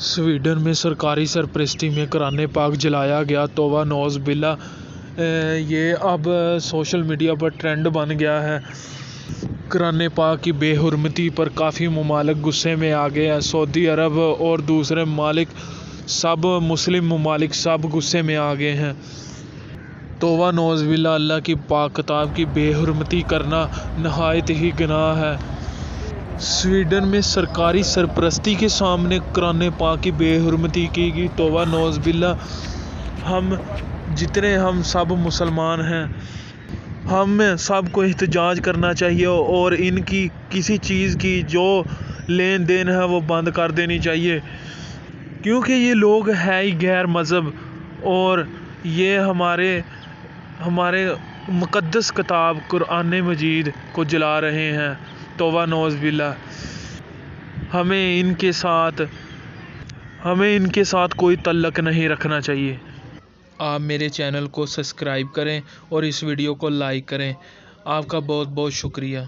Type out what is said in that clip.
Sweden में सरकारी सरपरस्ती में कुरान पाक जलाया गया। तौबा नौज़ बिल्ला। ये अब सोशल मीडिया पर ट्रेंड बन गया है। कुरान पाक की बेहुरमती पर काफ़ी ममालिक गुस्से में आ गए हैं। सऊदी अरब और दूसरे ममालिक, सब मुस्लिम ममालिक सब गुस्से में आ गए हैं। तौबा नौज़ बिल्ला। अल्लाह की पाक किताब की बेहुरमती करना नहायत ही गुनाह है। स्वीडन में सरकारी सरपरस्ती के सामने कुरान पाक की बेहुरमती की गई। तौबा नौज़ बिल्ला। हम सब मुसलमान हैं, हम सब को एहतजाज करना चाहिए और इनकी किसी चीज़ की जो लेन देन है वो बंद कर देनी चाहिए, क्योंकि ये लोग है ही गैर मज़हब और ये हमारे मुक़द्दस किताब कुरान मजीद को जला रहे हैं। तौबा नौज़ बिल्ला। हमें इनके साथ कोई तल्लक नहीं रखना चाहिए। आप मेरे चैनल को सब्सक्राइब करें और इस वीडियो को लाइक करें। आपका बहुत बहुत शुक्रिया।